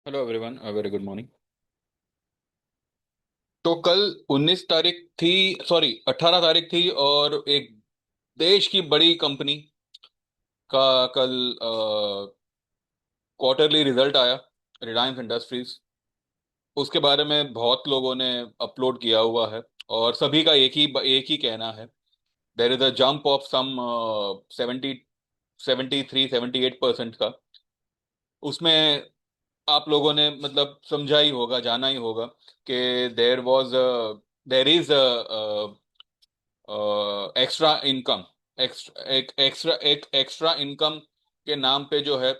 Hello everyone, very good morning. तो कल 19 तारीख थी, सॉरी 18 तारीख थी, और एक देश की बड़ी कंपनी का कल क्वार्टरली रिजल्ट आया, रिलायंस इंडस्ट्रीज। उसके बारे में बहुत लोगों ने अपलोड किया हुआ है, और सभी का एक ही कहना है। There is a jump of some 70 73 78% का। उसमें आप लोगों ने मतलब समझा ही होगा, जाना ही होगा कि देर इज एक्स्ट्रा इनकम, एक एक्स्ट्रा इनकम के नाम पे जो है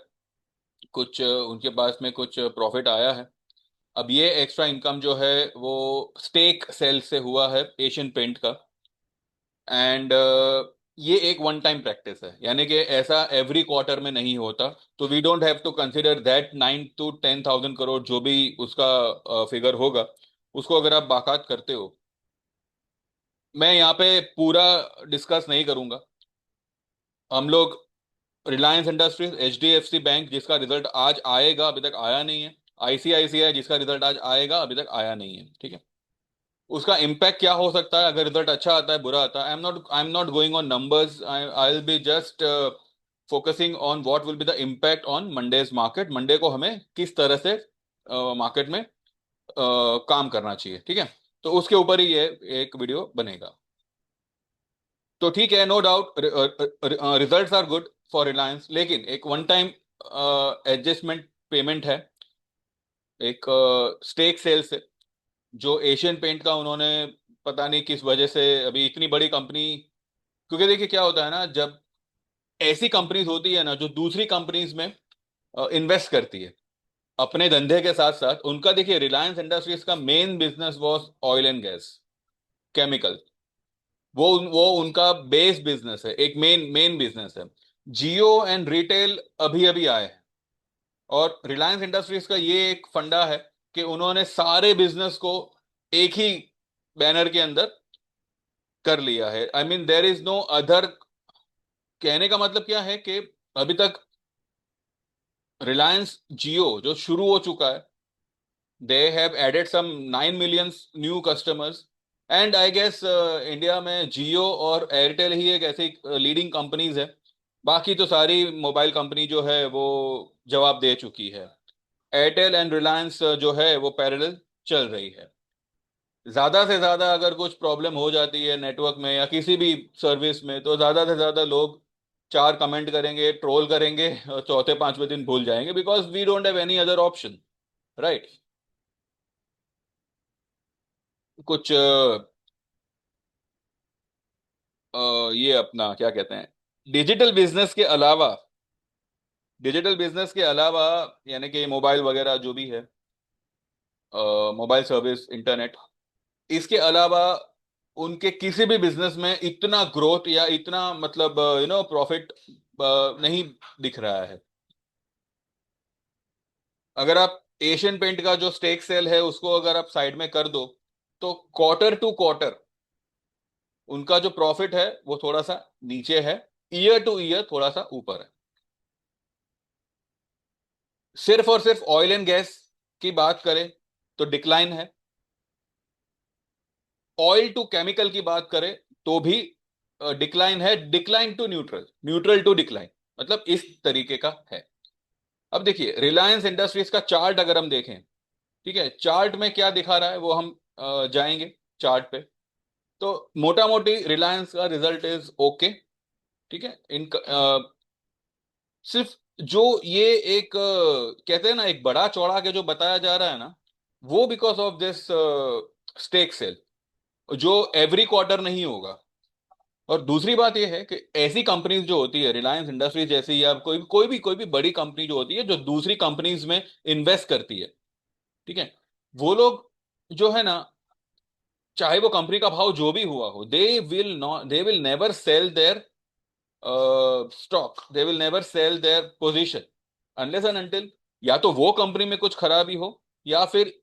कुछ उनके पास में कुछ प्रॉफिट आया है। अब ये एक्स्ट्रा इनकम जो है वो स्टेक सेल से हुआ है एशियन पेंट का। एंड ये एक वन टाइम प्रैक्टिस है, यानी कि ऐसा एवरी क्वार्टर में नहीं होता। तो we don't have to consider that 9 to 10,000 crore जो भी उसका फिगर होगा, उसको अगर आप बाकात करते हो। मैं यहाँ पे पूरा डिस्कस नहीं करूंगा। हम लोग रिलायंस इंडस्ट्रीज, एचडीएफसी बैंक जिसका रिजल्ट आज आएगा, अभी तक आया नहीं है। आईसीआईसीआई जिसका रिजल्ट आज आएगा, अभी तक आया नहीं है। ठीक है, उसका इम्पैक्ट क्या हो सकता है अगर रिजल्ट अच्छा आता है, बुरा आता है। I am not going on numbers, I will be just focusing on what will be the impact on Mondays market. Monday को हमें किस तरह से मार्केट में काम करना चाहिए, ठीक है। तो उसके ऊपर ही ये एक वीडियो बनेगा। तो ठीक है, no doubt results are good for Reliance, लेकिन एक वन टाइम एडजस्टमेंट पेमेंट है, एक स्टेक सेल से, जो एशियन पेंट का उन्होंने पता नहीं किस वजह से अभी इतनी बड़ी कंपनी। क्योंकि देखिए क्या होता है ना, जब ऐसी कंपनीज होती है ना जो दूसरी कंपनीज में इन्वेस्ट करती है अपने धंधे के साथ साथ। उनका देखिए, रिलायंस इंडस्ट्रीज का main business was oil and gas, chemical. वो उनका बेस बिजनेस है, एक मेन मेन बिजनेस है। जियो एंड रिटेल अभी अभी आए हैं। और रिलायंस इंडस्ट्रीज का ये एक फंडा है कि उन्होंने सारे बिजनेस को एक ही बैनर के अंदर कर लिया है। I mean there is no other. कहने का मतलब क्या है कि अभी तक रिलायंस जियो जो शुरू हो चुका है, they have added some 9 million new customers. And I guess India में जियो और एयरटेल ही एक ऐसी लीडिंग कंपनीज है। बाकी तो सारी मोबाइल कंपनी जो है वो जवाब दे चुकी है। एयरटेल एंड रिलायंस जो है वो पैरेलल चल रही है। ज्यादा से ज्यादा अगर कुछ प्रॉब्लम हो जाती है नेटवर्क में या किसी भी सर्विस में, तो ज्यादा से ज्यादा लोग चार कमेंट करेंगे, ट्रोल करेंगे, और चौथे पांचवें दिन भूल जाएंगे, because we don't have any other option, right. कुछ ये अपना क्या कहते हैं, डिजिटल बिजनेस के अलावा, डिजिटल बिजनेस के अलावा, यानी कि मोबाइल वगैरह जो भी है, मोबाइल सर्विस, इंटरनेट, इसके अलावा उनके किसी भी बिजनेस में इतना ग्रोथ या इतना मतलब प्रॉफिट नहीं दिख रहा है। अगर आप एशियन पेंट का जो स्टेक सेल है उसको अगर आप साइड में कर दो, तो क्वार्टर टू क्वार्टर उनका जो प्रॉफिट है वो थोड़ा सा नीचे है, ईयर टू ईयर थोड़ा सा ऊपर है। सिर्फ और सिर्फ ऑयल एंड गैस की बात करें तो डिक्लाइन है। ऑयल टू केमिकल की बात करें तो भी डिक्लाइन है। Decline to neutral, neutral to decline, मतलब इस तरीके का है। अब देखिए रिलायंस इंडस्ट्रीज का चार्ट अगर हम देखें, ठीक है, चार्ट में क्या दिखा रहा है वो हम जाएंगे चार्ट पे। तो मोटा मोटी रिलायंस का रिजल्ट इज ओके, ठीक है। सिर्फ जो ये एक कहते हैं ना, एक बड़ा चौड़ा के जो बताया जा रहा है ना, वो because of this stake sale, जो एवरी क्वार्टर नहीं होगा। और दूसरी बात यह है कि ऐसी कंपनीज जो होती है, रिलायंस इंडस्ट्रीज जैसी, या कोई भी बड़ी कंपनी जो होती है जो दूसरी कंपनीज में इन्वेस्ट करती है, ठीक है, वो लोग जो है ना, चाहे वो कंपनी का भाव जो भी हुआ हो, they will never sell their stock, they will never sell their position unless and until या तो वो कंपनी में कुछ खराबी हो, या फिर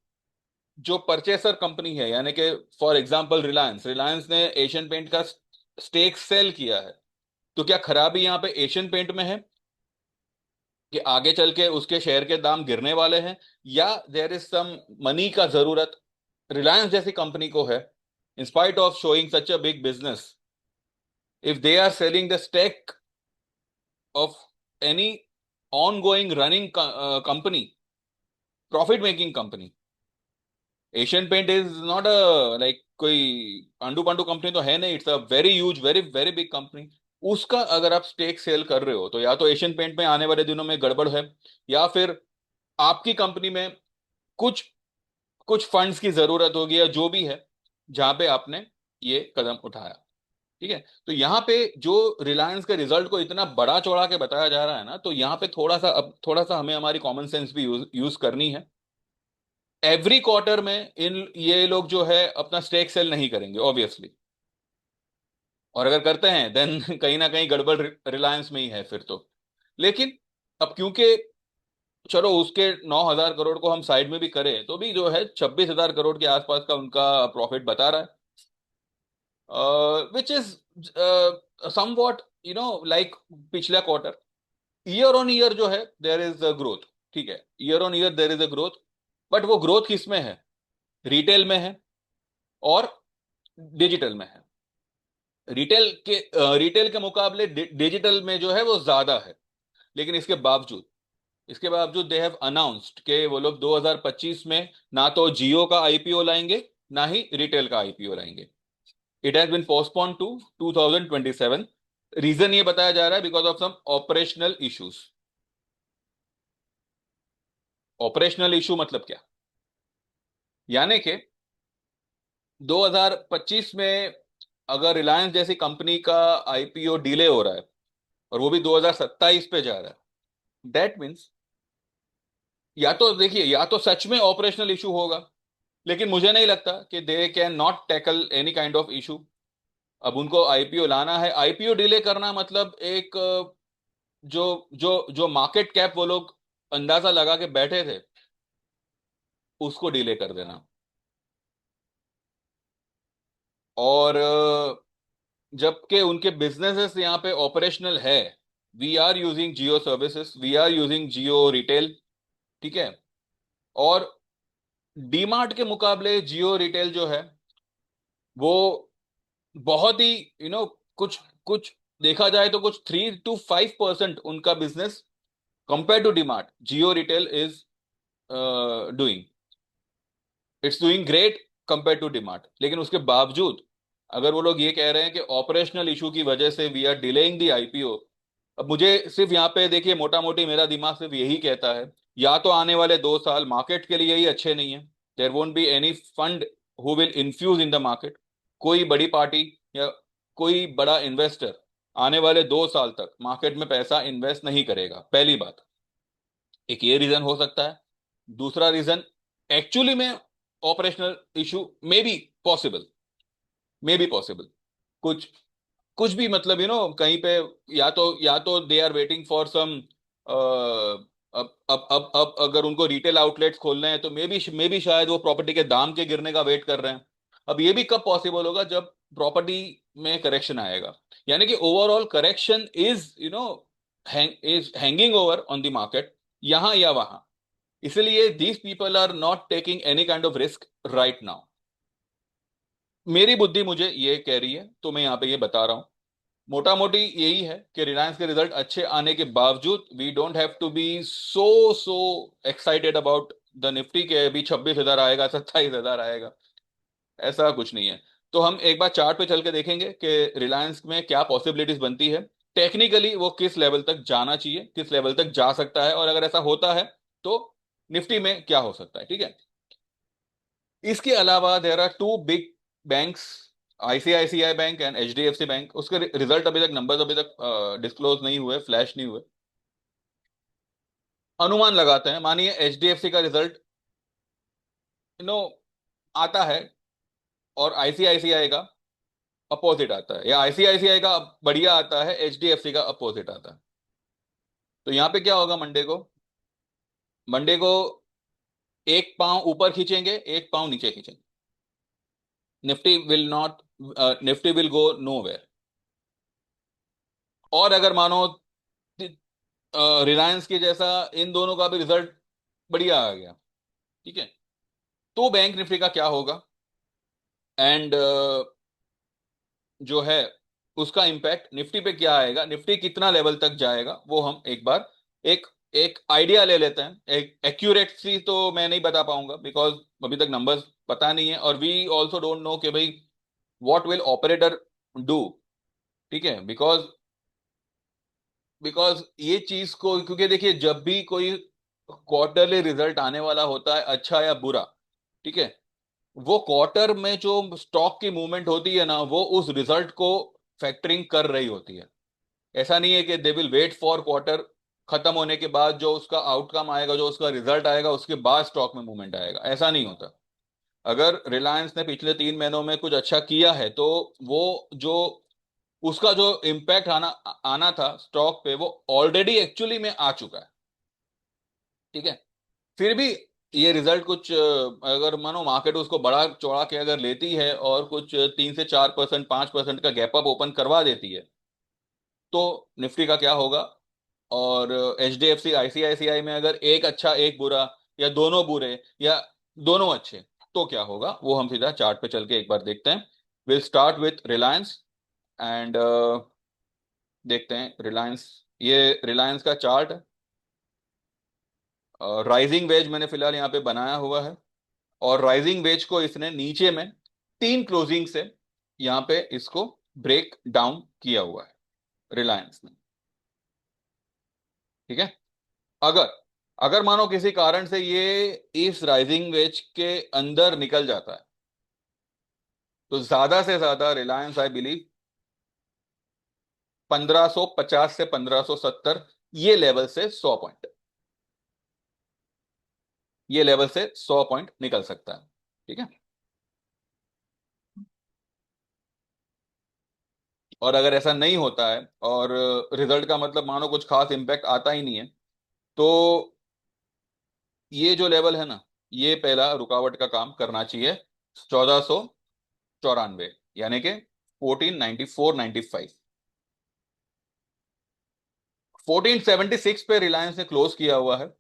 जो परचेसर कंपनी है, यानी कि फॉर एग्जांपल रिलायंस रिलायंस ने एशियन पेंट का स्टेक सेल किया है, तो क्या खराबी यहाँ पे एशियन पेंट में है? कि आगे चल के उसके शेयर के दाम गिरने वाले हैं, या देयर इज सम मनी का जरूरत रिलायंस जैसी कंपनी को है, in spite of showing such a big business, if they are selling the stake of any ongoing running company, profit making company. Asian paint is not a like कोई अंडू पंडू company तो है नहीं, it's a very huge, very very big company. उसका अगर आप stake sale कर रहे हो तो या तो एशियन पेंट में आने वाले दिनों में गड़बड़ है, या फिर आपकी कंपनी में कुछ कुछ फंड्स की जरूरत होगी, या जो भी है जहां पे आपने ये कदम उठाया। ठीक है, तो यहाँ पे जो रिलायंस के रिजल्ट को इतना बड़ा चौड़ा के बताया जा रहा है ना, तो यहाँ पे थोड़ा सा, अब थोड़ा सा हमें हमारी कॉमन सेंस भी यूज करनी है। एवरी क्वार्टर में इन ये लोग जो है अपना स्टेक सेल नहीं करेंगे ऑब्वियसली, और अगर करते हैं देन कहीं ना कहीं गड़बड़ रिलायंस में ही है फिर तो। लेकिन अब क्योंकि चलो उसके 9,000 करोड़ को हम साइड में भी करें तो भी जो है 26,000 करोड़ के आसपास का उनका प्रॉफिट बता रहा है, विच इज समवॉट लाइक पिछला क्वार्टर। ईयर ऑन ईयर जो है देयर इज अ ग्रोथ, ठीक है, year on year there is a growth, but वो ग्रोथ किस में है? रिटेल में है और डिजिटल में है। रिटेल के मुकाबले डिजिटल में जो है वो ज्यादा है। लेकिन इसके बावजूद दे हैव अनाउंस्ड कि वो लोग 2025 में ना तो जियो का आईपीओ लाएंगे, ना ही रिटेल का आईपीओ लाएंगे। It has been postpone to 2027। Reason ये बताया जा रहा है because of some operational issues. Operational issue मतलब क्या? यानी कि 2025 में अगर रिलायंस जैसी कंपनी का आईपीओ डिले हो रहा है और वो भी 2027 पे जा रहा है, दैट मीन्स या तो देखिए, या तो सच में ऑपरेशनल इशू होगा, लेकिन मुझे नहीं लगता कि they can not tackle any kind of issue. अब उनको आईपीओ लाना है, आईपीओ डिले करना मतलब एक जो जो जो मार्केट कैप वो लोग अंदाजा लगा के बैठे थे उसको डिले कर देना। और जबकि उनके बिजनेसेस यहाँ पे ऑपरेशनल है। We are using Jio services, we are using Jio retail, ठीक है। और डीमार्ट के मुकाबले जियो रिटेल जो है वो बहुत ही कुछ कुछ देखा जाए तो कुछ 3 to 5% उनका business compare to DMart, Jio retail is doing, it's doing great compare to DMart. लेकिन उसके बावजूद अगर वो लोग ये कह रहे हैं कि ऑपरेशनल इशू की वजह से we are delaying the IPO, अब मुझे सिर्फ यहाँ पे देखिए, मोटा मोटी मेरा दिमाग सिर्फ यही कहता है, या तो आने वाले 2 साल मार्केट के लिए ही अच्छे नहीं है, there won't be any fund who will infuse in the market. कोई बड़ी पार्टी या कोई बड़ा इन्वेस्टर आने वाले 2 साल तक मार्केट में पैसा इन्वेस्ट नहीं करेगा, पहली बात। एक ये रीजन हो सकता है। दूसरा रीजन, एक्चुअली में operational issue may be possible, कुछ कुछ भी मतलब कहीं पे, या तो they are waiting for some, अब अगर उनको रिटेल आउटलेट्स खोलने हैं तो मे बी शायद वो प्रॉपर्टी के दाम के गिरने का वेट कर रहे हैं। अब ये भी कब पॉसिबल होगा? जब प्रॉपर्टी में करेक्शन आएगा, यानी कि overall correction is hanging over on the market, यहां या वहां। इसलिए these people are not taking any kind of risk right now. मेरी बुद्धि मुझे ये कह रही है तो मैं यहाँ पे ये बता रहा हूँ। मोटा मोटी यही है कि रिलायंस के रिजल्ट अच्छे आने के बावजूद we don't have to be so so excited about the Nifty के अभी 26,000 आएगा, 27,000 आएगा, ऐसा कुछ नहीं है। तो हम एक बार चार्ट पे चल के देखेंगे कि रिलायंस में क्या पॉसिबिलिटीज बनती है, टेक्निकली वो किस लेवल तक जाना चाहिए, किस लेवल तक जा सकता है, और अगर ऐसा होता है तो निफ्टी में क्या हो सकता है, ठीक है। इसके अलावा there are two big banks, ICICI bank and HDFC bank. उसके रिजल्ट अभी तक, नंबर्स अभी तक डिस्क्लोज नहीं हुए, फ्लैश नहीं हुए। अनुमान लगाते हैं, मानिए एचडीएफसी का रिजल्ट नो आता है और आईसीआईसीआई का अपोजिट आता है, या आईसीआईसीआई का बढ़िया आता है, एचडीएफसी का अपोजिट आता है। तो यहाँ पे क्या होगा? मंडे को एक पांव ऊपर खींचेंगे, एक पांव नीचे खींचेंगे, Nifty will not, Nifty will go nowhere. और अगर मानो रिलायंस के जैसा इन दोनों का भी रिजल्ट बढ़िया आ गया। ठीक है, तो बैंक निफ्टी का क्या होगा, एंड जो है उसका इम्पैक्ट निफ्टी पे क्या आएगा, निफ्टी कितना लेवल तक जाएगा, वो हम एक बार एक एक आइडिया ले लेते हैं। एक एक्यूरेटली तो मैं नहीं बता पाऊंगा बिकॉज अभी तक नंबर्स पता नहीं है, और वी ऑल्सो डोंट नो कि भाई व्हाट विल ऑपरेटर डू। ठीक है, बिकॉज बिकॉज ये चीज को, क्योंकि देखिए जब भी कोई क्वार्टरली रिजल्ट आने वाला होता है, अच्छा या बुरा, ठीक है, वो क्वार्टर में जो स्टॉक की मूवमेंट होती है ना, वो उस रिजल्ट को फैक्टरिंग कर रही होती है। ऐसा नहीं है कि they will wait for quarter खत्म होने के बाद जो उसका आउटकम आएगा, जो उसका रिजल्ट आएगा, उसके बाद स्टॉक में मूवमेंट आएगा, ऐसा नहीं होता। अगर रिलायंस ने पिछले 3 महीनों में कुछ अच्छा किया है, तो वो जो उसका जो इम्पैक्ट आना आना था स्टॉक पे, वो ऑलरेडी एक्चुअली में आ चुका है। ठीक है, फिर भी ये रिजल्ट कुछ अगर मानो मार्केट उसको बड़ा चौड़ा के अगर लेती है और कुछ 3 से 4%, 5% का गैप अप ओपन करवा देती है, तो निफ्टी का क्या होगा। और HDFC ICICI में अगर एक अच्छा एक बुरा, या दोनों बुरे, या दोनों अच्छे, तो क्या होगा, वो हम सीधा चार्ट पे चल के एक बार देखते हैं। Will start with Reliance, and देखते हैं रिलायंस। ये रिलायंस का चार्ट है, राइजिंग वेज मैंने फिलहाल यहाँ पे बनाया हुआ है, और राइजिंग वेज को इसने नीचे में 3 क्लोजिंग से यहाँ पे इसको ब्रेक डाउन किया हुआ है रिलायंस ने। ठीक है, अगर अगर मानो किसी कारण से ये इस राइजिंग वेज के अंदर निकल जाता है, तो ज्यादा से ज्यादा रिलायंस आई बिलीव 1550 से 1570, ये लेवल से 100 पॉइंट, ये लेवल से 100 पॉइंट निकल सकता है। ठीक है, और अगर ऐसा नहीं होता है, और रिजल्ट का मतलब मानो कुछ खास इंपैक्ट आता ही नहीं है, तो ये जो लेवल है ना, ये पहला रुकावट का काम करना चाहिए। 1494, यानी कि 1494-95। 1476 पे रिलायंस ने क्लोज किया हुआ है,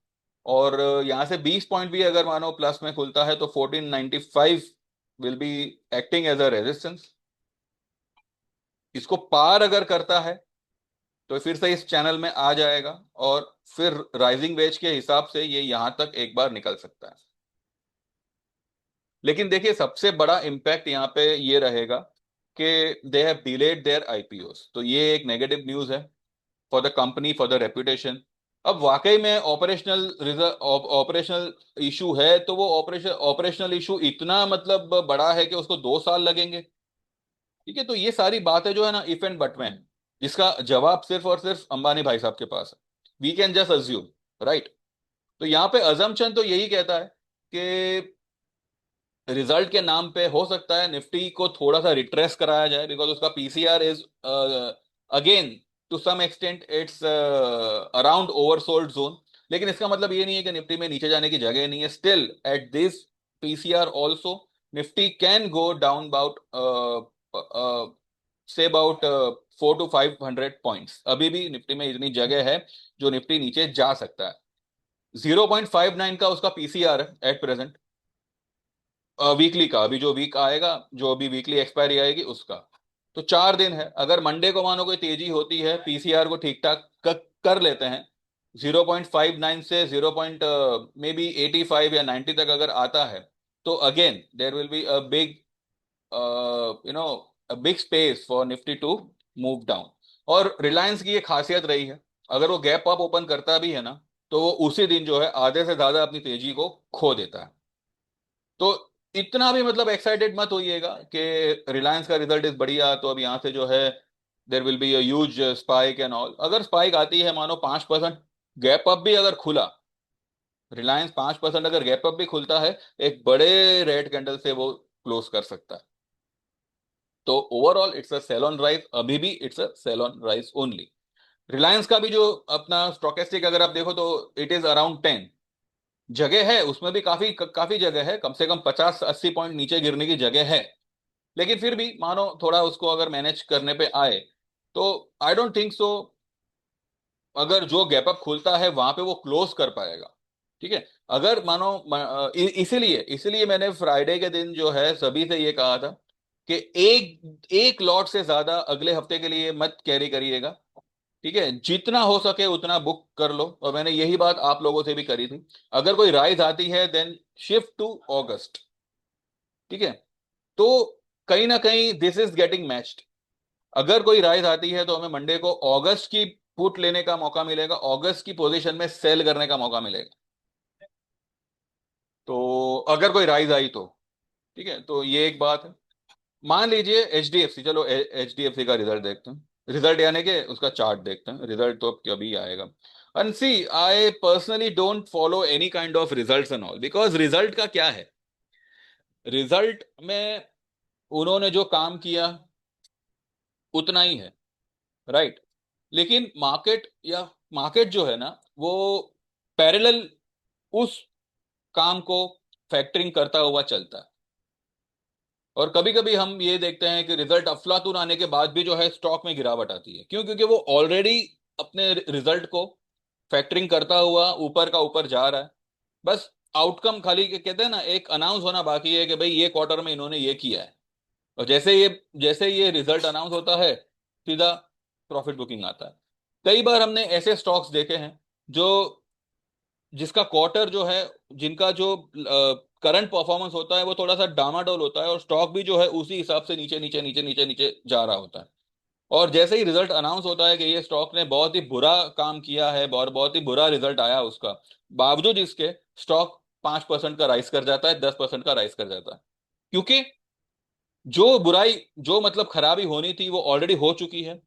और यहां से 20 पॉइंट भी अगर मानो प्लस में खुलता है, तो 1495 will be acting as a resistance. इसको पार अगर करता है, तो फिर से इस चैनल में आ जाएगा, और फिर राइजिंग वेज के हिसाब से ये यहां तक एक बार निकल सकता है। लेकिन देखिए सबसे बड़ा इंपैक्ट यहाँ पे ये रहेगा कि they have delayed their IPOs, तो ये एक नेगेटिव न्यूज है for the company, for the reputation. अब वाकई में ऑपरेशनल इशू है, तो वो ऑपरेशनल इशू इतना मतलब बड़ा है कि उसको 2 साल लगेंगे। ठीक है, तो ये सारी बातें जो है ना, इफ एंड बट में है, जिसका जवाब सिर्फ और सिर्फ अंबानी भाई साहब के पास है। We can just assume, right. तो यहाँ पे अजम्पशन तो यही कहता है कि रिजल्ट के नाम पे हो सकता है निफ्टी को थोड़ा सा रिट्रेस कराया जाए, बिकॉज उसका PCR is again to some extent it's around oversold zone. लेकिन इसका मतलब ये नहीं है कि निफ्टी में नीचे जाने की जगह नहीं है। Still at this PCR also Nifty can go down about say about 400 to 500 points. अभी भी निफ्टी में इतनी जगह है जो निफ्टी नीचे जा सकता है। 0.59 का उसका PCR है एट प्रेजेंट, वीकली का। अभी जो वीक आएगा, जो अभी वीकली एक्सपायरी आएगी उसका, तो 4 दिन है। अगर मंडे को मानो कोई तेजी होती है, PCR को ठीक ठाक कर लेते हैं, 0.59 से 0 पॉइंट मे बी 85 या 90 तक अगर आता है, तो again there will be a big a big space for Nifty to move down. और रिलायंस की ये खासियत रही है, अगर वो गैप अप ओपन करता भी है ना, तो वो उसी दिन जो है आधे से ज्यादा अपनी तेजी को खो देता है। तो इतना भी मतलब एक्साइटेड मत होइएगा कि रिलायंस का रिजल्ट इज बढ़िया, तो अब यहाँ से जो है देर will be a huge spike and all. अगर स्पाइक आती है, मानो 5% गैप अप भी अगर खुला, रिलायंस 5% अगर गैप अप भी खुलता है, एक बड़े रेड कैंडल से वो क्लोज कर सकता है। तो overall it's a sell on rise, अभी भी it's a sell on rise only. Reliance का भी जो अपना स्टोकेस्टिक अगर आप देखो, तो इट इज अराउंड 10। जगह है उसमें भी, काफी काफी जगह है, कम से कम 50-80 पॉइंट नीचे गिरने की जगह है। लेकिन फिर भी मानो थोड़ा उसको अगर मैनेज करने पे आए, तो आई डोंट थिंक सो अगर जो गैप अप खुलता है वहां पे वो क्लोज कर पाएगा। ठीक है। अगर मानो इसीलिए इसीलिए मैंने फ्राइडे के दिन जो है सभी से ये कहा था कि एक एक लॉट से ज्यादा अगले हफ्ते के लिए मत कैरी करिएगा। ठीक है, जितना हो सके उतना बुक कर लो, और मैंने यही बात आप लोगों से भी करी थी। अगर कोई राइज आती है देन शिफ्ट टू अगस्त। ठीक है। तो कहीं ना कहीं दिस इज गेटिंग मैच्ड। अगर कोई राइज आती है तो हमें मंडे को अगस्त की पुट लेने का मौका मिलेगा, अगस्त की पोजीशन में सेल करने का मौका मिलेगा। तो अगर कोई राइज आई तो ठीक है, तो ये एक बात है। मान लीजिए एचडीएफसी, चलो एचडीएफसी का रिजल्ट देखते हैं, रिजल्ट यानी कि उसका चार्ट देखते हैं, रिजल्ट तो अब कभी आएगा। And see, I personally don't follow any kind of results and all, because result का क्या है, रिजल्ट में उन्होंने जो काम किया उतना ही है, राइट। लेकिन मार्केट जो है ना, वो पैरेलल उस काम को फैक्टरिंग करता हुआ चलता है। और कभी कभी हम ये देखते हैं कि रिजल्ट अफलातून आने के बाद भी जो है स्टॉक में गिरावट आती है, क्यों? क्योंकि वो ऑलरेडी अपने रिजल्ट को फैक्टरिंग करता हुआ ऊपर का ऊपर जा रहा है। बस आउटकम खाली कहते हैं ना, एक अनाउंस होना बाकी है कि भाई ये क्वार्टर में इन्होंने ये किया है। और जैसे ये रिजल्ट अनाउंस होता है, सीधा प्रॉफिट बुकिंग आता है। कई बार हमने ऐसे स्टॉक्स देखे हैं जो जिसका क्वार्टर जो है, जिनका जो करंट परफॉर्मेंस होता है वो थोड़ा सा डामाडोल होता है, और स्टॉक भी जो है उसी हिसाब से नीचे नीचे नीचे नीचे नीचे जा रहा होता है। और जैसे ही रिजल्ट अनाउंस होता है कि ये स्टॉक ने बहुत ही बुरा काम किया है और बहुत ही बुरा रिजल्ट आया उसका, बावजूद इसके स्टॉक 5% का राइज कर जाता है, 10% का राइज कर जाता है। क्योंकि जो बुराई, जो मतलब खराबी होनी थी वो ऑलरेडी हो चुकी है,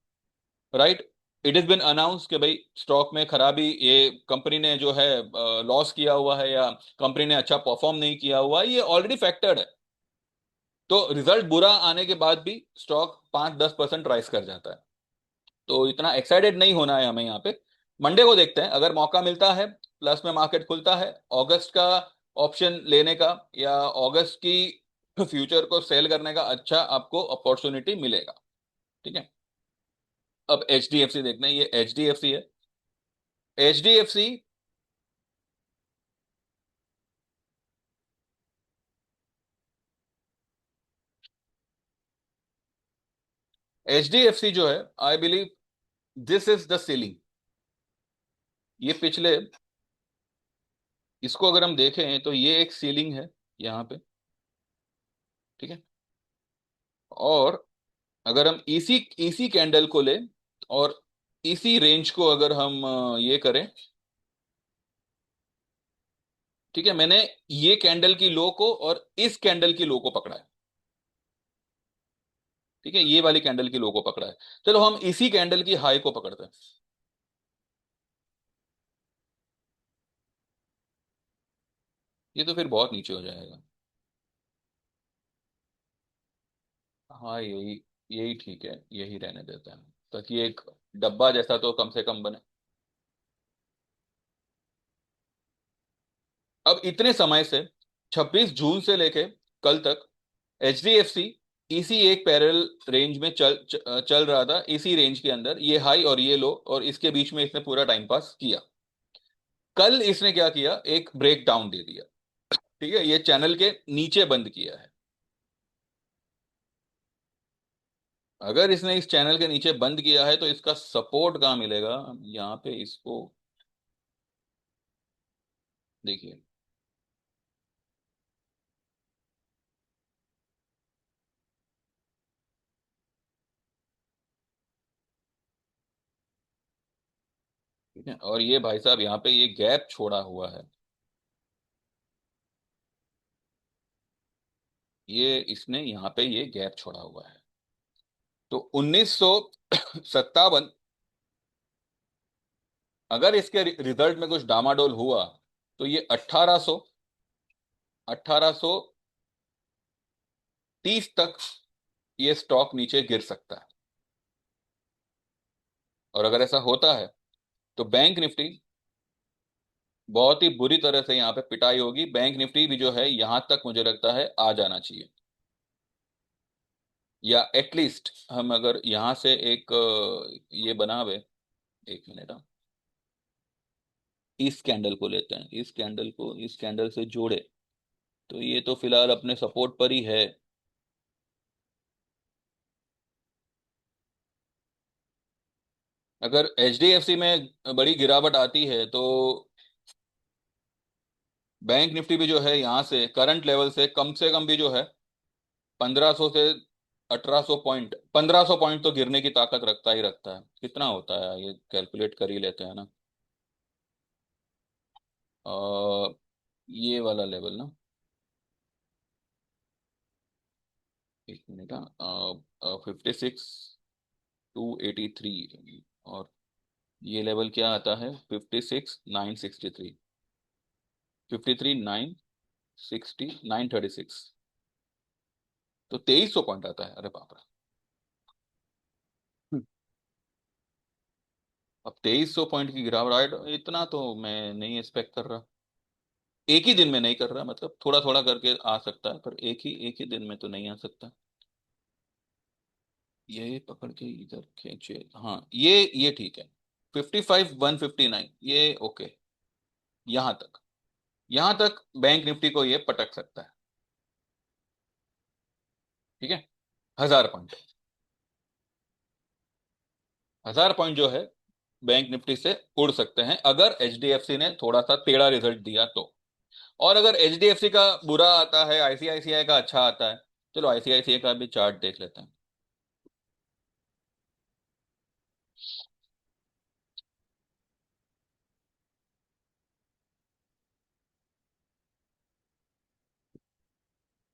right. It is been announce कि भाई स्टॉक में खराबी, ये कंपनी ने जो है लॉस किया हुआ है, या कंपनी ने अच्छा परफॉर्म नहीं किया हुआ है, ये ऑलरेडी फैक्टर्ड है। तो रिजल्ट बुरा आने के बाद भी स्टॉक 5-10% राइज कर जाता है। तो इतना एक्साइटेड नहीं होना है हमें यहाँ पे। मंडे को देखते हैं, अगर मौका मिलता है, प्लस में मार्केट खुलता है, अगस्त का ऑप्शन लेने का या अगस्त की फ्यूचर को सेल करने का अच्छा आपको अपॉर्चुनिटी मिलेगा। ठीक है। अब एच डी एफ सी देखना है, ये एच डी एफ सी है। H D F C H D F C जो है, I believe this is the ceiling. ये पिछले, इसको अगर हम देखें तो ये एक सीलिंग है यहाँ पे। ठीक है। और अगर हम इसी इसी कैंडल को लें और इसी रेंज को अगर हम ये करें, ठीक है, मैंने ये कैंडल की लो को और इस कैंडल की लो को पकड़ा है। ठीक है, ये वाली कैंडल की लो को पकड़ा है। चलो हम इसी कैंडल की हाई को पकड़ते हैं। ये तो फिर बहुत नीचे हो जाएगा। हाँ, यही यही ठीक है, यही रहने देते हैं, ताकि एक डब्बा जैसा तो कम से कम बने। अब इतने समय से 26 जून से लेके कल तक एच डी एफ सी इसी एक पैरेलल रेंज में चल रहा था, इसी रेंज के अंदर ये हाई और ये लो, और इसके बीच में इसने पूरा टाइम पास किया। कल इसने क्या किया, एक ब्रेक डाउन दे दिया। ठीक है, ये चैनल के नीचे बंद किया है। अगर इसने इस चैनल के नीचे बंद किया है तो इसका सपोर्ट कहाँ मिलेगा, यहाँ पे इसको देखिए। ठीक है, और ये भाई साहब यहाँ पे ये गैप छोड़ा हुआ है, ये इसने यहाँ पे ये गैप छोड़ा हुआ है। तो 1957, अगर इसके रिजल्ट में कुछ डामाडोल हुआ तो ये 1830 तक ये स्टॉक नीचे गिर सकता है। और अगर ऐसा होता है तो बैंक निफ्टी बहुत ही बुरी तरह से यहाँ पे पिटाई होगी। बैंक निफ्टी भी जो है यहाँ तक मुझे लगता है आ जाना चाहिए, या एटलीस्ट हम अगर यहाँ से एक ये बनावे, एक मिनट हाँ। इस कैंडल को लेते हैं, इस कैंडल को इस कैंडल से जोड़े तो ये तो फिलहाल अपने सपोर्ट पर ही है। अगर एचडीएफसी में बड़ी गिरावट आती है तो बैंक निफ्टी भी जो है यहाँ से करंट लेवल से कम भी जो है 1500 से 1800 पॉइंट, 1500 पॉइंट तो गिरने की ताकत रखता ही रखता है। कितना होता है ये कैलकुलेट कर ही लेते हैं ना। ये वाला लेवल ना, एक मिनट, 56,283, और ये लेवल क्या आता है? 56,963, 53,960, 936, तो 2300 पॉइंट आता है। अरे बाप रे। हम्म। अब 2300 पॉइंट की गिरावट इतना तो मैं नहीं एक्सपेक्ट कर रहा। एक ही दिन में नहीं कर रहा, मतलब थोड़ा थोड़ा करके आ सकता है, पर एक ही दिन में तो नहीं आ सकता। ये पकड़ के इधर खींचे, हाँ ये ठीक है। 55,159, ये ओके। यहाँ तक, यहाँ तक बैंक निफ्टी को ये पटक सकता है। ठीक है। 1000 पॉइंट, 1000 पॉइंट जो है बैंक निफ्टी से उड़ सकते हैं अगर एचडीएफसी ने थोड़ा सा टेढ़ा रिजल्ट दिया तो। और अगर एचडीएफसी का बुरा आता है, आईसीआईसीआई का अच्छा आता है। चलो आईसीआईसीआई का भी चार्ट देख लेते हैं।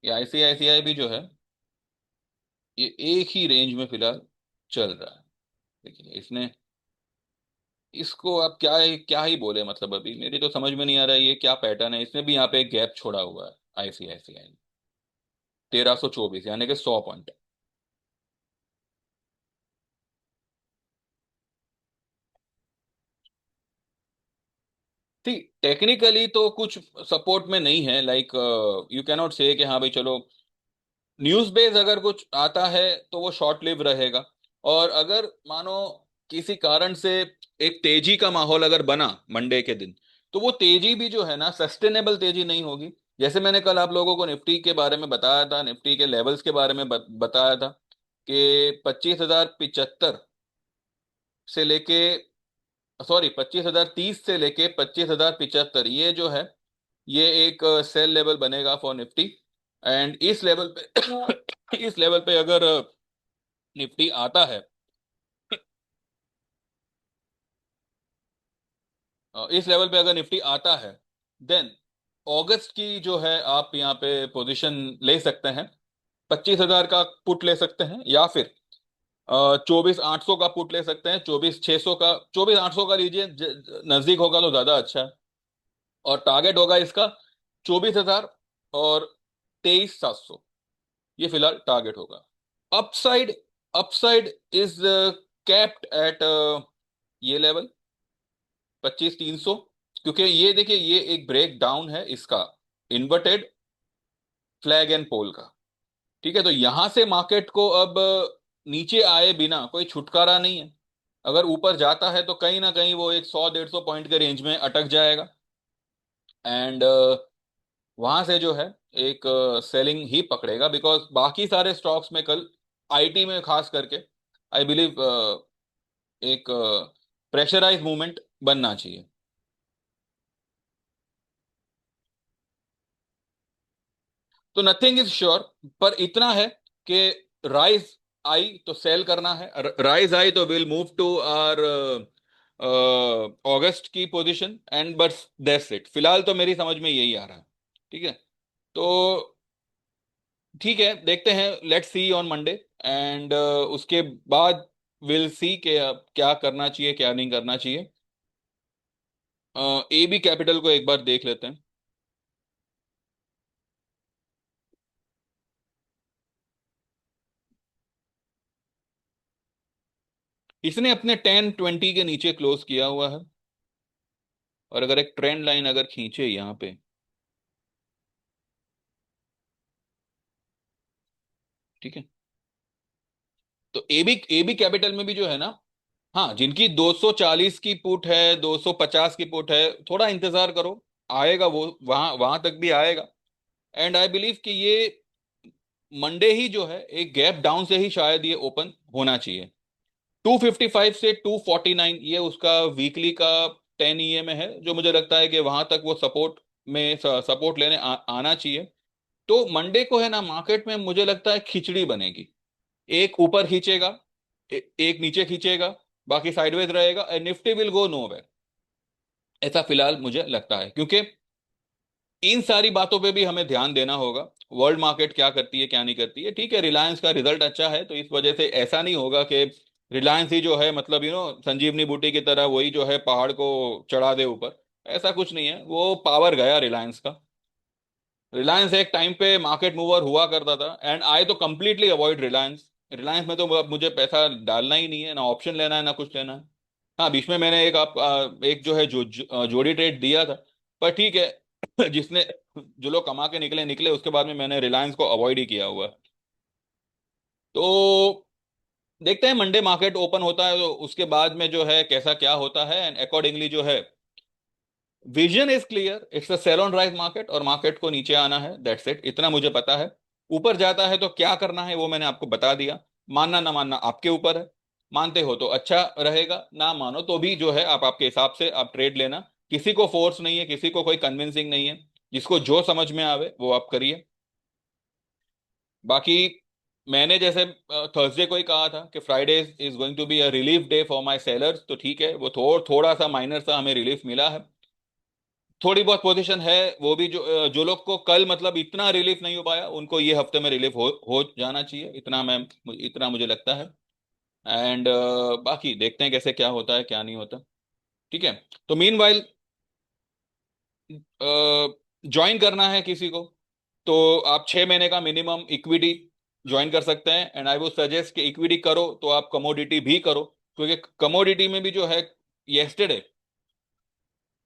ये आईसीआईसीआई भी जो है ये एक ही रेंज में फिलहाल चल रहा है। देखिए इसने, इसको आप क्या ही बोले, मतलब अभी मेरी तो समझ में नहीं आ रहा है ये क्या पैटर्न है। इसने भी यहाँ पे एक गैप छोड़ा हुआ है आईसीआईसीआई ने, 1324, यानी कि 100 पॉइंट। ठीक, टेक्निकली तो कुछ सपोर्ट में नहीं है, लाइक यू कैनॉट से कि हाँ भाई चलो, न्यूज बेस अगर कुछ आता है तो वो शॉर्ट लिव रहेगा। और अगर मानो किसी कारण से एक तेजी का माहौल अगर बना मंडे के दिन, तो वो तेजी भी जो है ना सस्टेनेबल तेजी नहीं होगी। जैसे मैंने कल आप लोगों को निफ्टी के बारे में बताया था, निफ्टी के लेवल्स के बारे में बताया था कि 25,075 से लेके, सॉरी 25,030 से लेके 25,075, ये जो है ये एक सेल लेवल बनेगा फॉर निफ्टी। एंड इस लेवल पे इस लेवल पे अगर निफ्टी आता है, इस लेवल पे अगर निफ्टी आता है, देन अगस्त की जो है आप यहाँ पे पोजीशन ले सकते हैं। 25,000 का पुट ले सकते हैं, या फिर 24,800 का पुट ले सकते हैं। 24,600 का, 24,800 का लीजिए, नजदीक होगा तो ज्यादा अच्छा है। और टारगेट होगा इसका 24,000 और 23,700, ये फिलहाल टारगेट होगा। Upside, upside is capped at ये लेवल 25,300, क्योंकि ये देखिए ये एक ब्रेक डाउन है इसका, इन्वर्टेड फ्लैग एंड पोल का। ठीक है, तो यहां से मार्केट को अब नीचे आए बिना कोई छुटकारा नहीं है। अगर ऊपर जाता है तो कहीं ना कहीं वो एक 100-150 पॉइंट के रेंज में अटक जाएगा। एंड वहां से जो है एक सेलिंग ही पकड़ेगा, बिकॉज बाकी सारे स्टॉक्स में कल, आईटी में खास करके, आई बिलीव एक प्रेशराइज मूवमेंट बनना चाहिए। तो नथिंग इज श्योर, पर इतना है कि राइज आई तो सेल करना है, राइज आई तो विल मूव टू आर अगस्त की पोजीशन, एंड बस दैट्स इट। फिलहाल तो मेरी समझ में यही आ रहा है। ठीक है, तो ठीक है, देखते हैं, let's see on Monday. And उसके बाद विल सी के अब क्या करना चाहिए क्या नहीं करना चाहिए। ए बी कैपिटल को एक बार देख लेते हैं। इसने अपने 10-20 के नीचे क्लोज किया हुआ है, और अगर एक ट्रेंड लाइन अगर खींचे यहाँ पे, ठीक है, तो ए बी कैपिटल में भी जो है ना हाँ, जिनकी 240 की पुट है, 250 की पुट है, थोड़ा इंतजार करो, आएगा वो, वहां वहां तक भी आएगा। एंड आई बिलीव कि ये मंडे ही जो है एक गैप डाउन से ही शायद ये ओपन होना चाहिए। 255 से 249 ये उसका वीकली का 10 में है, जो मुझे लगता है कि वहां तक वो सपोर्ट में सपोर्ट लेने आना चाहिए। तो मंडे को है ना, मार्केट में मुझे लगता है खिचड़ी बनेगी। एक ऊपर खींचेगा, एक नीचे खींचेगा, बाकी साइडवेज रहेगा, and Nifty will go no. ऐसा फिलहाल मुझे लगता है, क्योंकि इन सारी बातों पे भी हमें ध्यान देना होगा। वर्ल्ड मार्केट क्या करती है क्या नहीं करती है। ठीक है, रिलायंस का रिजल्ट अच्छा है, तो इस वजह से ऐसा नहीं होगा कि रिलायंस ही जो है, मतलब संजीवनी बूटी की तरह वही जो है पहाड़ को चढ़ा दे ऊपर। ऐसा कुछ नहीं है, वो पावर गया रिलायंस का। रिलायंस एक टाइम पे मार्केट मूवर हुआ करता था, एंड आई तो कंप्लीटली अवॉइड रिलायंस। रिलायंस में तो अब मुझे पैसा डालना ही नहीं है, ना ऑप्शन लेना है ना कुछ लेना है। हाँ, बीच में मैंने एक जो है जोड़ी ट्रेड दिया था, पर ठीक है। जिसने जो लोग कमा के निकले निकले, उसके बाद में मैंने रिलायंस को अवॉइड ही किया हुआ है। तो देखते हैं मंडे मार्केट ओपन होता है तो उसके बाद में जो है कैसा क्या होता है, एंड अकॉर्डिंगली जो है vision is clear, it's a sell on rise market, और मार्केट को नीचे आना है, दैट्स इट, इतना मुझे पता है। ऊपर जाता है तो क्या करना है वो मैंने आपको बता दिया। मानना ना मानना आपके ऊपर है। मानते हो तो अच्छा रहेगा, ना मानो तो भी जो है आप आपके हिसाब से आप ट्रेड लेना। किसी को फोर्स नहीं है, किसी को कोई कन्विंसिंग नहीं है। जिसको जो समझ में आवे वो आप करिए। बाकी मैंने जैसे थर्सडे को ही कहा था कि Friday is going to be a relief day for my sellers, तो ठीक है, वो थोड़ा सा माइनर सा हमें रिलीफ मिला है। थोड़ी बहुत पोजीशन है, वो भी जो लोग को कल मतलब इतना रिलीफ नहीं हो पाया, उनको ये हफ्ते में रिलीफ हो जाना चाहिए, इतना मुझे लगता है। एंड बाकी देखते हैं कैसे क्या होता है क्या नहीं होता। ठीक है। तो मीन ज्वाइन करना है किसी को, तो आप 6 महीने का मिनिमम इक्विटी ज्वाइन कर सकते हैं। एंड आई वुड सजेस्ट कि इक्विटी करो तो आप कमोडिटी भी करो, क्योंकि कमोडिटी में भी जो है, येस्टरडे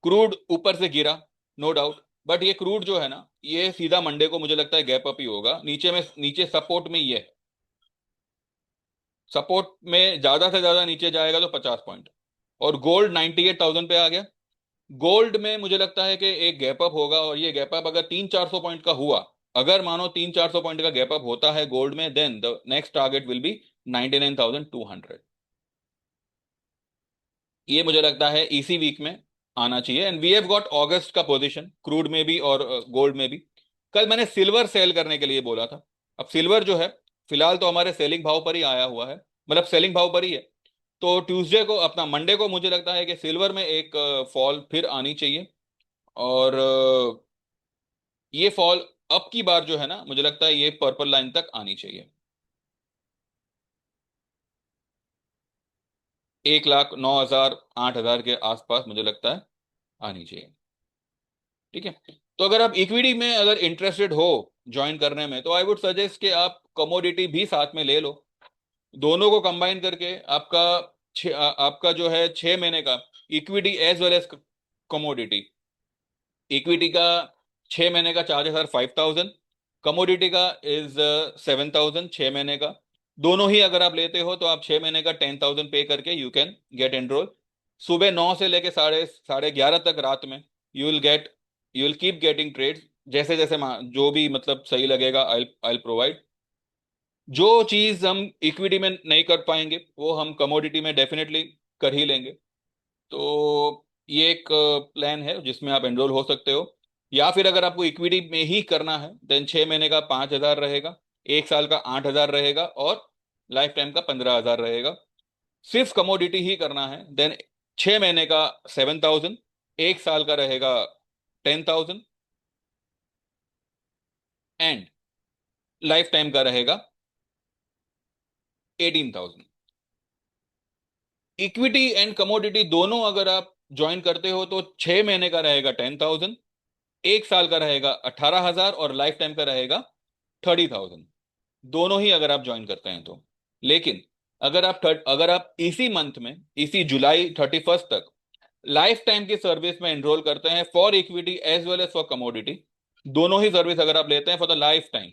क्रूड ऊपर से गिरा, नो डाउट, बट ये क्रूड जो है ना, ये सीधा मंडे को मुझे लगता है गैप अप ही होगा, नीचे सपोर्ट में ही है। सपोर्ट में ज्यादा से ज्यादा नीचे जाएगा तो 50 पॉइंट। और गोल्ड 98,000 पे आ गया। गोल्ड में मुझे लगता है कि एक गैप अप होगा, और ये गैप अप अगर 300-400 पॉइंट का हुआ, अगर मानो 300-400 पॉइंट का गैप अप होता है गोल्ड में, then the next target will be 99,200। ये मुझे लगता है इसी वीक में आना चाहिए। एंड वी हैव गॉट अगस्त का पोजीशन क्रूड में भी और गोल्ड में भी। कल मैंने सिल्वर सेल करने के लिए बोला था। अब सिल्वर जो है, फिलहाल तो हमारे सेलिंग भाव पर ही आया हुआ है, मतलब सेलिंग भाव पर ही है। तो ट्यूसडे को, अपना मंडे को, मुझे लगता है कि सिल्वर में एक फॉल फिर आनी चाहिए। और ये फॉल अब की बार जो है ना, मुझे लगता है ये पर्पल लाइन तक आनी चाहिए। 1,09,000 8,000 के आसपास मुझे लगता है आनी चाहिए। ठीक है। तो अगर आप इक्विटी में अगर इंटरेस्टेड हो ज्वाइन करने में, तो आई वुड सजेस्ट कि आप कमोडिटी भी साथ में ले लो। दोनों को कंबाइन करके आपका जो है 6 महीने का equity as well as commodity. Equity का 6 महीने का चार्जेस आर 5,000। कमोडिटी का इज 7,000 6 महीने का। दोनों ही अगर आप लेते हो तो आप 6 महीने का 10,000 पे करके यू कैन गेट एनरोल। सुबह 9 से लेके साढ़े साढ़े 11 तक रात में you will get you will keep getting trades. जैसे जैसे जो भी मतलब सही लगेगा, आई प्रोवाइड। जो चीज हम इक्विटी में नहीं कर पाएंगे वो हम कमोडिटी में डेफिनेटली कर ही लेंगे। तो ये एक प्लान है जिसमें आप एनरोल हो सकते हो। या फिर अगर आपको इक्विटी में ही करना है, देन 6 महीने का 5,000 रहेगा, 1 साल का 8,000 रहेगा, और लाइफ टाइम का 15,000 रहेगा। सिर्फ कमोडिटी ही करना है, देन 6 महीने का 7,000, 1 साल का रहेगा 10,000, एंड लाइफ टाइम का रहेगा 18,000। इक्विटी एंड कमोडिटी दोनों अगर आप ज्वाइन करते हो तो 6 महीने का रहेगा 10,000, 1 साल का रहेगा 18,000, और लाइफ टाइम का रहेगा 30,000। दोनों ही अगर आप ज्वाइन करते हैं तो। लेकिन अगर आप इसी मंथ में, इसी जुलाई 31 तक लाइफ टाइम की सर्विस में एनरोल करते हैं for equity as well as for commodity, दोनों ही सर्विस अगर आप लेते हैं फॉर द लाइफ टाइम,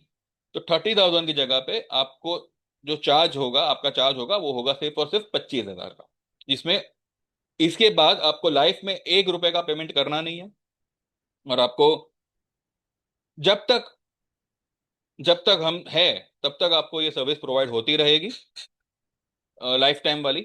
तो 30,000 की जगह पे आपको जो चार्ज होगा, आपका चार्ज होगा, वो होगा सिर्फ और सिर्फ 25,000 का। जिसमें इसके बाद आपको लाइफ में 1 रुपए का पेमेंट करना नहीं है, और आपको जब तक जब तक हम है तब तक आपको ये सर्विस प्रोवाइड होती रहेगी, लाइफ टाइम वाली,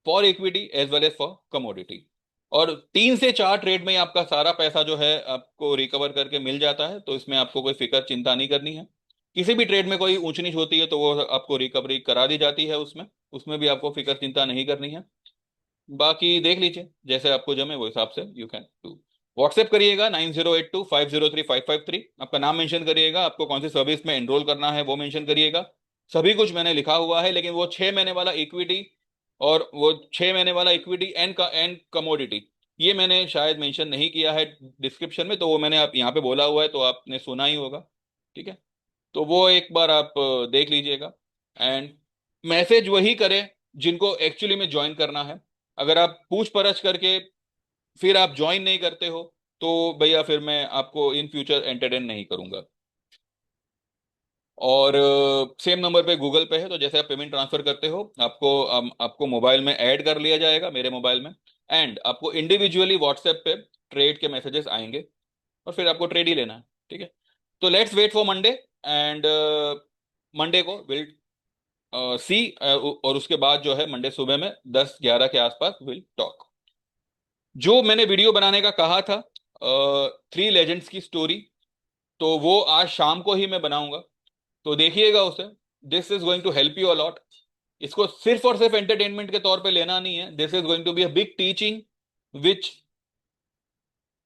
for equity as well as for commodity. और 3 से 4 ट्रेड में ही आपका सारा पैसा जो है आपको रिकवर करके मिल जाता है, तो इसमें आपको कोई फिक्र चिंता नहीं करनी है। किसी भी ट्रेड में कोई ऊंच नीच होती है तो वो आपको रिकवरी करा दी जाती है, उसमें उसमें भी आपको फिक्र चिंता नहीं करनी है। बाकी देख लीजिए, जैसे आपको जमे वो हिसाब से यू कैन डू। व्हाट्सएप करिएगा 9082503553। आपका नाम मेंशन करिएगा, आपको कौन सी सर्विस में एनरोल करना है वो मेंशन करिएगा। सभी कुछ मैंने लिखा हुआ है, लेकिन वो 6 महीने वाला इक्विटी और वो 6 महीने वाला इक्विटी एंड कमोडिटी, ये मैंने शायद मेंशन नहीं किया है डिस्क्रिप्शन में, तो वो मैंने आप यहाँ पे बोला हुआ है तो आपने सुना ही होगा। ठीक है, तो वो एक बार आप देख लीजिएगा। एंड मैसेज वही करें जिनको एक्चुअली में ज्वाइन करना है। अगर आप पूछ परछ करके फिर आप ज्वाइन नहीं करते हो, तो भैया फिर मैं आपको इन फ्यूचर एंटरटेन नहीं करूंगा। और सेम नंबर पे गूगल पे है, तो जैसे आप पेमेंट ट्रांसफर करते हो आपको मोबाइल में ऐड कर लिया जाएगा, मेरे मोबाइल में। एंड आपको इंडिविजुअली व्हाट्सएप पे ट्रेड के मैसेजेस आएंगे, और फिर आपको ट्रेड ही लेना है। ठीक है, तो let's wait for Monday. And Monday को विल सी, और उसके बाद जो है मंडे सुबह में 10-11 के आसपास विल टॉक। जो मैंने वीडियो बनाने का कहा था 3 लेजेंड्स की स्टोरी, तो वो आज शाम को ही मैं बनाऊंगा, तो देखिएगा उसे। This is going to help you a lot. इसको सिर्फ और सिर्फ एंटरटेनमेंट के तौर पे लेना नहीं है, this is going to be a big teaching, which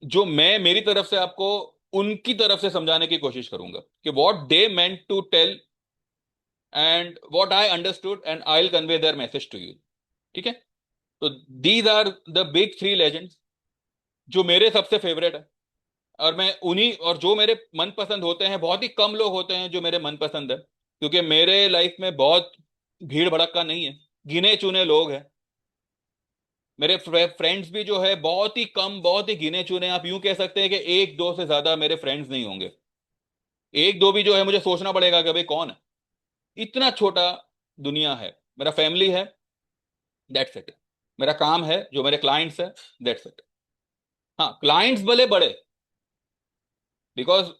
जो मैं मेरी तरफ से आपको उनकी तरफ से समझाने की कोशिश करूंगा कि what they meant to tell and what I understood, and I will convey their message to you. ठीक है, तो these are the big 3 legends जो मेरे सबसे फेवरेट है। और मैं उन्हीं, और जो मेरे मनपसंद होते हैं, बहुत ही कम लोग होते हैं जो मेरे मनपसंद है, क्योंकि मेरे लाइफ में बहुत भीड़ भड़का नहीं है, गिने चुने लोग हैं। मेरे फ्रेंड्स भी जो है बहुत ही कम, बहुत ही गिने चुने, आप यूं कह सकते हैं कि 1-2 से ज्यादा मेरे फ्रेंड्स नहीं होंगे। 1-2 भी जो है मुझे सोचना पड़ेगा कि भाई कौन है। इतना छोटा दुनिया है। मेरा फैमिली है, दैट्स इट। मेरा काम है, जो मेरे क्लाइंट्स है, दैट्स इट। हाँ, क्लाइंट्स भले बड़े, बिकॉज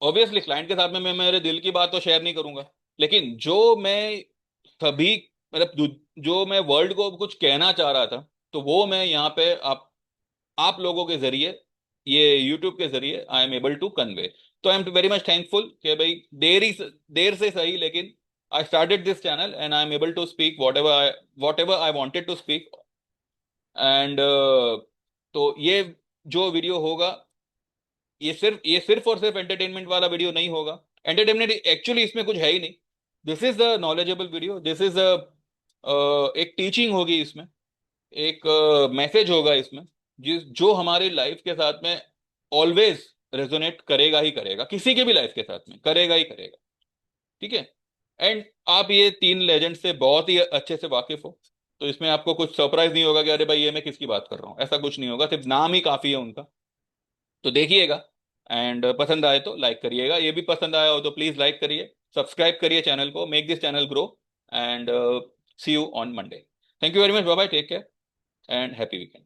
ऑब्वियसली क्लाइंट के साथ में मैं मेरे दिल की बात तो शेयर नहीं करूंगा, लेकिन जो मैं सभी, मतलब जो मैं वर्ल्ड को कुछ कहना चाह रहा था, तो वो मैं यहाँ पे आप लोगों के जरिए, ये यूट्यूब के जरिए I am able to convey. तो I am very much thankful कि भाई देर से सही, लेकिन I started this channel and I am able to speak whatever I wanted to speak. And तो ये जो वीडियो होगा, ये सिर्फ और सिर्फ एंटरटेनमेंट वाला वीडियो नहीं होगा। एंटरटेनमेंट एक्चुअली इसमें कुछ है ही नहीं। This is the knowledgeable video, this is एक टीचिंग होगी इसमें, एक मैसेज होगा इसमें, जो हमारी लाइफ के साथ में ऑलवेज रेजोनेट करेगा ही करेगा, किसी के भी लाइफ के साथ में करेगा ही करेगा। ठीक है, एंड आप ये 3 लेजेंड से बहुत ही अच्छे से वाकिफ हो, तो इसमें आपको कुछ सरप्राइज नहीं होगा कि अरे भाई ये मैं किसकी बात कर रहा हूँ, ऐसा कुछ नहीं होगा, सिर्फ नाम ही काफी है उनका। तो देखिएगा, एंड पसंद आए तो लाइक करिएगा, ये भी पसंद आया हो तो प्लीज लाइक करिए, सब्सक्राइब करिए चैनल को, make this channel grow. And see you on Monday. Thank you very much, bye bye, take care and happy weekend.